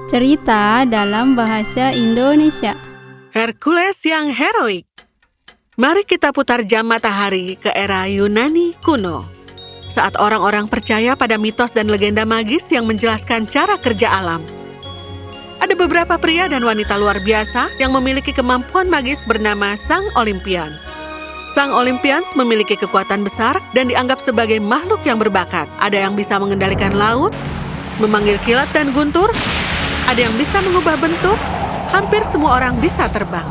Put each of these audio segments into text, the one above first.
Cerita dalam bahasa Indonesia. Hercules yang heroik. Mari kita putar jam matahari ke era Yunani kuno. Saat orang-orang percaya pada mitos dan legenda magis yang menjelaskan cara kerja alam. Ada beberapa pria dan wanita luar biasa yang memiliki kemampuan magis bernama Sang Olympians. Sang Olympians memiliki kekuatan besar dan dianggap sebagai makhluk yang berbakat. Ada yang bisa mengendalikan laut, memanggil kilat dan guntur, ada yang bisa mengubah bentuk, hampir semua orang bisa terbang.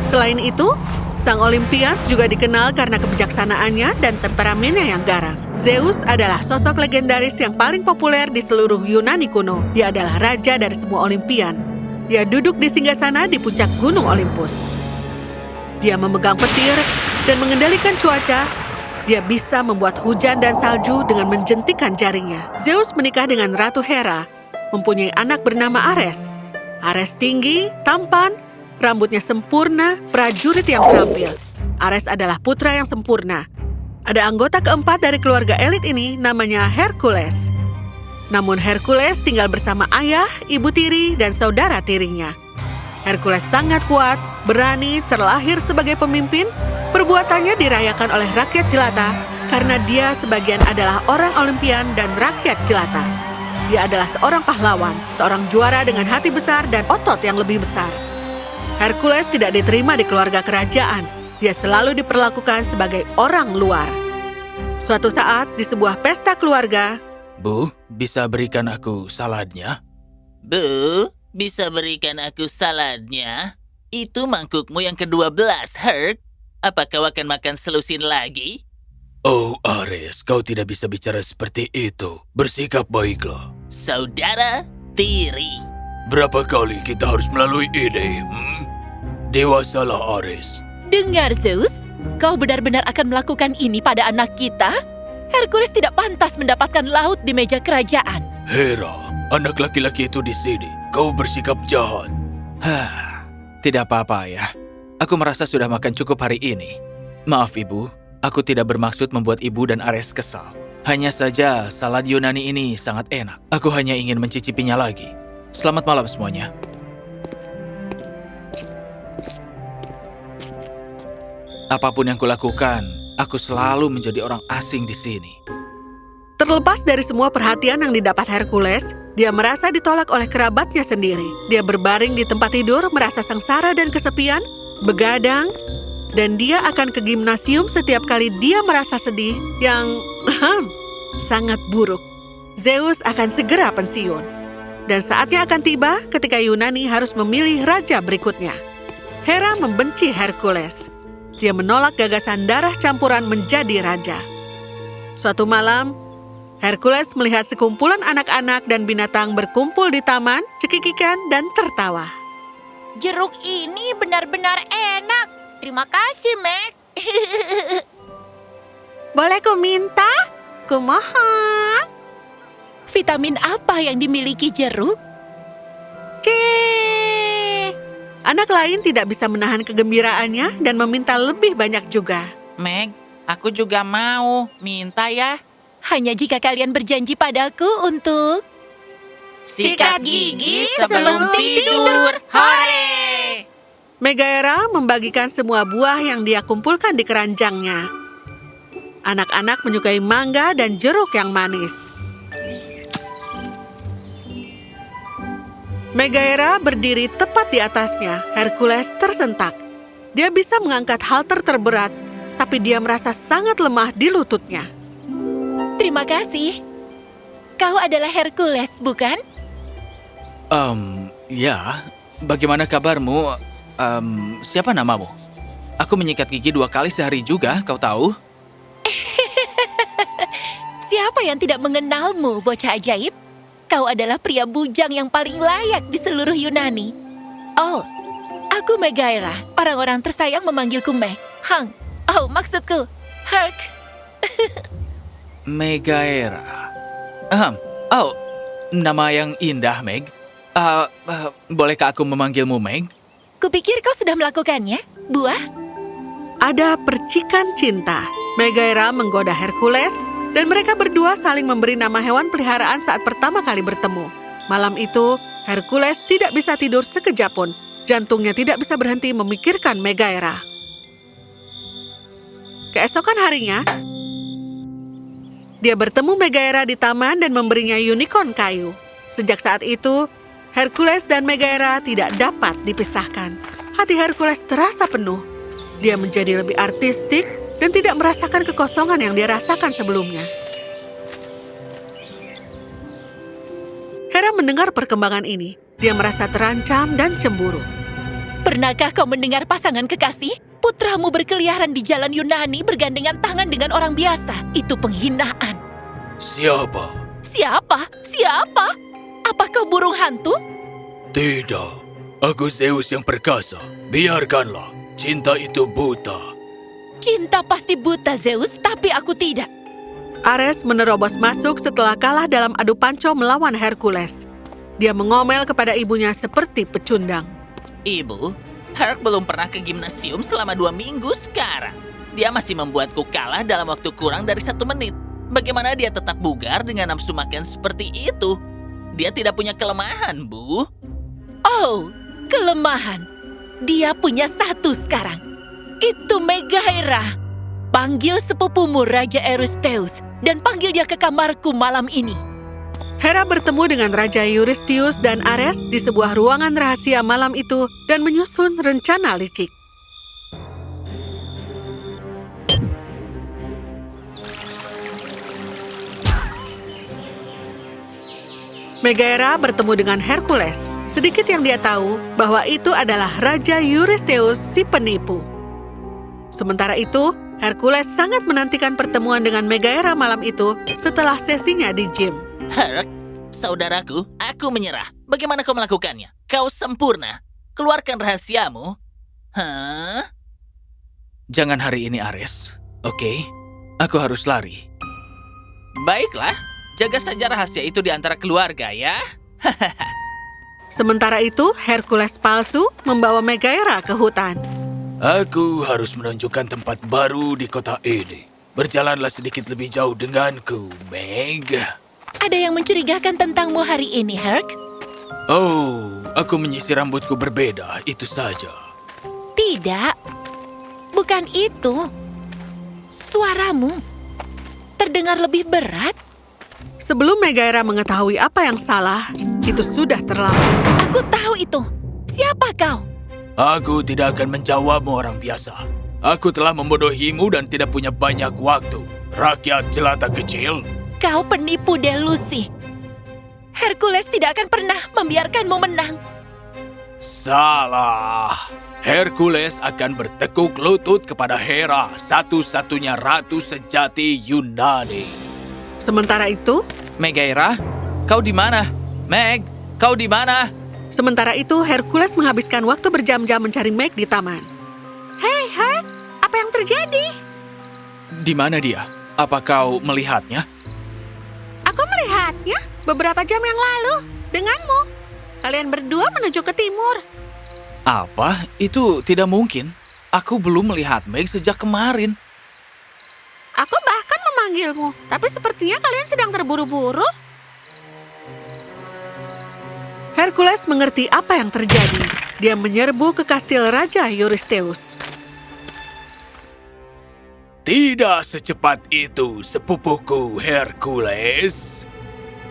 Selain itu, Sang Olympians juga dikenal karena kebijaksanaannya dan temperamennya yang garang. Zeus adalah sosok legendaris yang paling populer di seluruh Yunani kuno. Dia adalah raja dari semua Olimpian. Dia duduk di singgasana di puncak Gunung Olympus. Dia memegang petir dan mengendalikan cuaca. Dia bisa membuat hujan dan salju dengan menjentikan jaringnya. Zeus menikah dengan Ratu Hera, mempunyai anak bernama Ares. Ares tinggi, tampan, rambutnya sempurna, prajurit yang terampil. Ares adalah putra yang sempurna. Ada anggota keempat dari keluarga elit ini namanya Hercules. Namun Hercules tinggal bersama ayah, ibu tiri, dan saudara tirinya. Hercules sangat kuat, berani, terlahir sebagai pemimpin. Perbuatannya dirayakan oleh rakyat jelata karena dia sebagian adalah orang Olimpian dan rakyat jelata. Dia adalah seorang pahlawan, seorang juara dengan hati besar dan otot yang lebih besar. Hercules tidak diterima di keluarga kerajaan. Dia selalu diperlakukan sebagai orang luar. Suatu saat di sebuah pesta keluarga, Bu, bisa berikan aku saladnya? Bu, bisa berikan aku saladnya? Itu mangkukmu yang ke-12, Herc. Apa kau akan makan selusin lagi? Oh, Ares, kau tidak bisa bicara seperti itu. Bersikap baiklah. Saudara tiri. Berapa kali kita harus melalui ini? Dewasalah, Ares. Dengar, Zeus. Kau benar-benar akan melakukan ini pada anak kita? Hercules tidak pantas mendapatkan laut di meja kerajaan. Hera, anak laki-laki itu di sini. Kau bersikap jahat. Tidak apa-apa, ya. Aku merasa sudah makan cukup hari ini. Maaf, Ibu. Aku tidak bermaksud membuat Ibu dan Ares kesal. Hanya saja salad Yunani ini sangat enak. Aku hanya ingin mencicipinya lagi. Selamat malam semuanya. Apapun yang kulakukan, aku selalu menjadi orang asing di sini. terlepas dari semua perhatian yang didapat Hercules, dia merasa ditolak oleh kerabatnya sendiri. Dia berbaring di tempat tidur, merasa sengsara dan kesepian, begadang, dan dia akan ke gimnasium setiap kali dia merasa sedih yang sangat buruk. Zeus akan segera pensiun. Dan saatnya akan tiba ketika Yunani harus memilih raja berikutnya. Hera membenci Hercules. Dia menolak gagasan darah campuran menjadi raja. Suatu malam, Hercules melihat sekumpulan anak-anak dan binatang berkumpul di taman, cekikikan dan tertawa. Jeruk ini benar-benar enak. Terima kasih, Meg. Boleh ku minta? Kumohon. Vitamin apa yang dimiliki jeruk? Anak lain tidak bisa menahan kegembiraannya dan meminta lebih banyak juga. Meg, aku juga mau. Minta ya. Hanya jika kalian berjanji padaku untuk... Sikat gigi sebelum tidur. Hore! Megaera membagikan semua buah yang dia kumpulkan di keranjangnya. Anak-anak menyukai mangga dan jeruk yang manis. Megaera berdiri tepat di atasnya. Hercules tersentak. Dia bisa mengangkat halter terberat, tapi dia merasa sangat lemah di lututnya. Terima kasih. Kau adalah Hercules, bukan? Ya. Bagaimana kabarmu? Siapa namamu? Aku menyikat gigi 2 kali sehari juga, kau tahu? Siapa yang tidak mengenalmu, bocah ajaib? Kau adalah pria bujang yang paling layak di seluruh Yunani. Oh, aku Megaera. Orang-orang tersayang memanggilku Meg. Maksudku, Herc. Megaera. Nama yang indah, Meg. Bolehkah aku memanggilmu Meg? Kupikir kau sudah melakukannya, buah. Ada percikan cinta. Megaera menggoda Hercules, dan mereka berdua saling memberi nama hewan peliharaan saat pertama kali bertemu. Malam itu, Hercules tidak bisa tidur sekejap pun. Jantungnya tidak bisa berhenti memikirkan Megaera. Keesokan harinya, dia bertemu Megaera di taman dan memberinya unicorn kayu. Sejak saat itu, Hercules dan Megaera tidak dapat dipisahkan. Hati Hercules terasa penuh. Dia menjadi lebih artistik dan tidak merasakan kekosongan yang dia rasakan sebelumnya. Hera mendengar perkembangan ini. Dia merasa terancam dan cemburu. Pernahkah kau mendengar pasangan kekasih? Putramu berkeliaran di jalan Yunani bergandengan tangan dengan orang biasa. Itu penghinaan. Siapa? Siapa? Siapa? Apa kau burung hantu? Tidak. Aku Zeus yang perkasa. Biarkanlah. Cinta itu buta. Cinta pasti buta, Zeus, tapi aku tidak. Ares menerobos masuk setelah kalah dalam adu panco melawan Hercules. Dia mengomel kepada ibunya seperti pecundang. Ibu, Herc belum pernah ke gimnasium selama 2 minggu sekarang. Dia masih membuatku kalah dalam waktu kurang dari 1 menit. Bagaimana dia tetap bugar dengan nafsu makan seperti itu? Dia tidak punya kelemahan, Bu. Oh, kelemahan. Dia punya 1 sekarang. Itu Megaera. Panggil sepupumu Raja Eurystheus dan panggil dia ke kamarku malam ini. Hera bertemu dengan Raja Eurystheus dan Ares di sebuah ruangan rahasia malam itu dan menyusun rencana licik. Megaera bertemu dengan Hercules. Sedikit yang dia tahu bahwa itu adalah Raja Eurystheus si penipu. Sementara itu, Hercules sangat menantikan pertemuan dengan Megaera malam itu setelah sesinya di gym. Herc, saudaraku, aku menyerah. Bagaimana kau melakukannya? Kau sempurna. Keluarkan rahasiamu. Hah? Jangan hari ini, Ares. Oke, aku harus lari. Baiklah, jaga saja rahasia itu di antara keluarga ya. Sementara itu, Hercules palsu membawa Megaera ke hutan. Aku harus menunjukkan tempat baru di kota ini. Berjalanlah sedikit lebih jauh denganku, Meg. Ada yang mencurigakan tentangmu hari ini, Herc? Oh, aku menyisir rambutku berbeda, itu saja. Tidak. Bukan itu. Suaramu terdengar lebih berat. Sebelum Megaera mengetahui apa yang salah, itu sudah terlambat. Aku tahu itu. Siapa kau? Aku tidak akan menjawabmu orang biasa. Aku telah membodohimu dan tidak punya banyak waktu. Rakyat jelata kecil. Kau penipu delusi. Hercules tidak akan pernah membiarkanmu menang. Salah. Hercules akan bertekuk lutut kepada Hera, satu-satunya ratu sejati Yunani. Sementara itu, Megaera, kau di mana? Meg, kau di mana? Hercules menghabiskan waktu berjam-jam mencari Meg di taman. Hei, apa yang terjadi? Di mana dia? Apa kau melihatnya? Aku melihatnya beberapa jam yang lalu denganmu. Kalian berdua menuju ke timur. Apa? Itu tidak mungkin. Aku belum melihat Meg sejak kemarin. Aku bahkan memanggilmu, tapi sepertinya kalian sedang terburu-buru. Hercules mengerti apa yang terjadi. Dia menyerbu ke kastil Raja Eurystheus. Tidak secepat itu, sepupuku Hercules.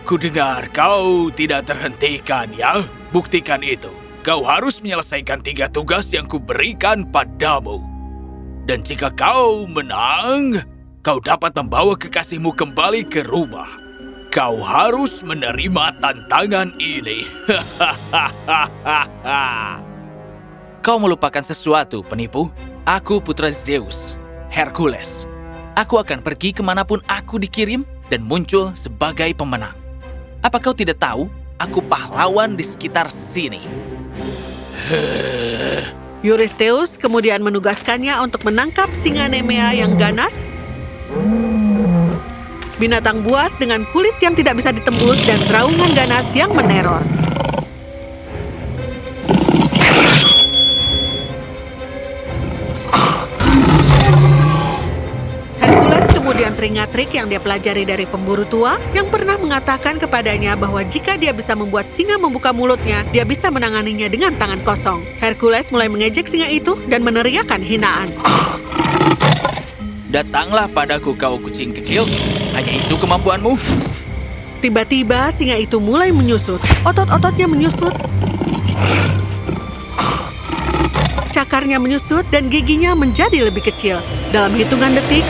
Kudengar kau tidak terhentikan ya. Buktikan itu. Kau harus menyelesaikan 3 tugas yang kuberikan padamu. Dan jika kau menang, kau dapat membawa kekasihmu kembali ke rumah. Kau harus menerima tantangan ini. Kau melupakan sesuatu, penipu. Aku putra Zeus, Hercules. Aku akan pergi kemanapun aku dikirim dan muncul sebagai pemenang. Apa kau tidak tahu? Aku pahlawan di sekitar sini. Eurystheus kemudian menugaskannya untuk menangkap singa Nemea yang ganas, binatang buas dengan kulit yang tidak bisa ditembus, dan raungan ganas yang meneror. Hercules kemudian trik-trik yang dia pelajari dari pemburu tua yang pernah mengatakan kepadanya bahwa jika dia bisa membuat singa membuka mulutnya, dia bisa menanganinya dengan tangan kosong. Hercules mulai mengejek singa itu dan meneriakkan hinaan. Datanglah padaku kau kucing kecil. Hanya itu kemampuanmu? Tiba-tiba singa itu mulai menyusut. Otot-ototnya menyusut. Cakarnya menyusut dan giginya menjadi lebih kecil. Dalam hitungan detik,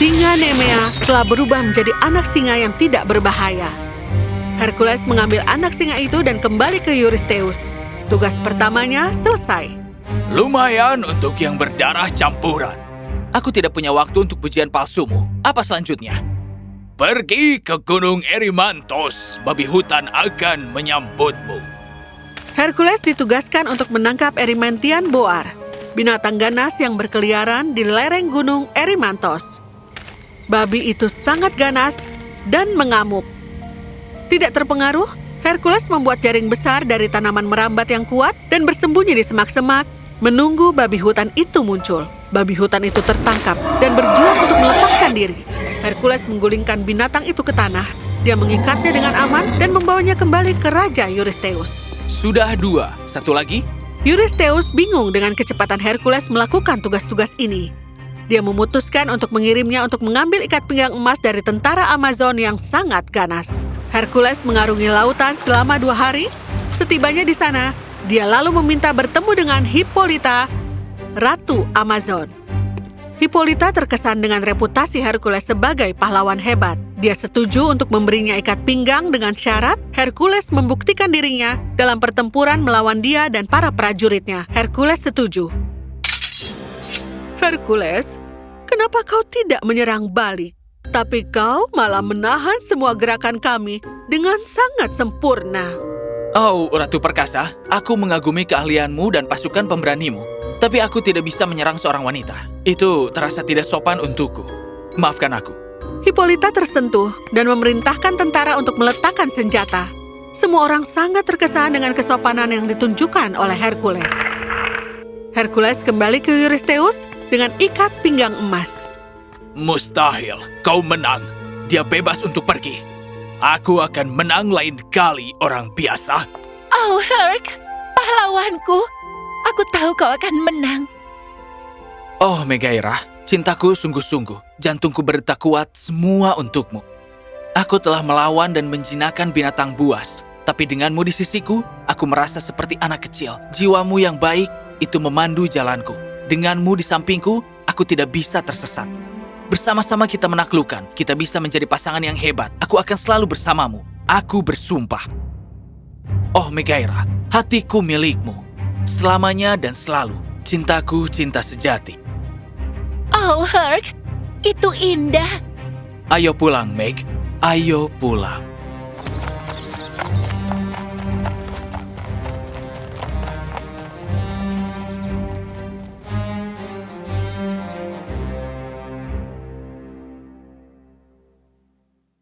singa Nemea telah berubah menjadi anak singa yang tidak berbahaya. Hercules mengambil anak singa itu dan kembali ke Eurystheus. Tugas pertamanya selesai. Lumayan untuk yang berdarah campuran. Aku tidak punya waktu untuk pujian palsumu. Apa selanjutnya? Pergi ke Gunung Erymanthos. Babi hutan akan menyambutmu. Hercules ditugaskan untuk menangkap Erymantian boar, binatang ganas yang berkeliaran di lereng gunung Erymanthos. Babi itu sangat ganas dan mengamuk. Tidak terpengaruh, Hercules membuat jaring besar dari tanaman merambat yang kuat dan bersembunyi di semak-semak, menunggu babi hutan itu muncul. Babi hutan itu tertangkap dan berjuang untuk melepaskan diri. Hercules menggulingkan binatang itu ke tanah. Dia mengikatnya dengan aman dan membawanya kembali ke Raja Eurystheus. Sudah 2. Satu lagi? Eurystheus bingung dengan kecepatan Hercules melakukan tugas-tugas ini. Dia memutuskan untuk mengirimnya untuk mengambil ikat pinggang emas dari tentara Amazon yang sangat ganas. Hercules mengarungi lautan selama 2 hari. Setibanya di sana, dia lalu meminta bertemu dengan Hippolyta, Ratu Amazon. Hippolyta terkesan dengan reputasi Hercules sebagai pahlawan hebat. Dia setuju untuk memberinya ikat pinggang dengan syarat Hercules membuktikan dirinya dalam pertempuran melawan dia dan para prajuritnya. Hercules setuju. Hercules, kenapa kau tidak menyerang balik? Tapi kau malah menahan semua gerakan kami dengan sangat sempurna. Oh, Ratu Perkasa, aku mengagumi keahlianmu dan pasukan pemberanimu. Tapi aku tidak bisa menyerang seorang wanita. Itu terasa tidak sopan untukku. Maafkan aku. Hippolyta tersentuh dan memerintahkan tentara untuk meletakkan senjata. Semua orang sangat terkesan dengan kesopanan yang ditunjukkan oleh Hercules. Hercules kembali ke Eurystheus dengan ikat pinggang emas. Mustahil, kau menang. Dia bebas untuk pergi. Aku akan menang lain kali, orang biasa. Oh, Herc, pahlawanku. Aku tahu kau akan menang. Oh, Megaira, cintaku sungguh-sungguh. Jantungku berdetak kuat semua untukmu. Aku telah melawan dan menjinakkan binatang buas. Tapi denganmu di sisiku, aku merasa seperti anak kecil. Jiwamu yang baik itu memandu jalanku. Denganmu di sampingku, aku tidak bisa tersesat. Bersama-sama kita menaklukkan. Kita bisa menjadi pasangan yang hebat. Aku akan selalu bersamamu. Aku bersumpah. Oh, Megaira, hatiku milikmu. Selamanya dan selalu, cintaku cinta sejati. Oh, Herc, itu indah. Ayo pulang, Meg. Ayo pulang.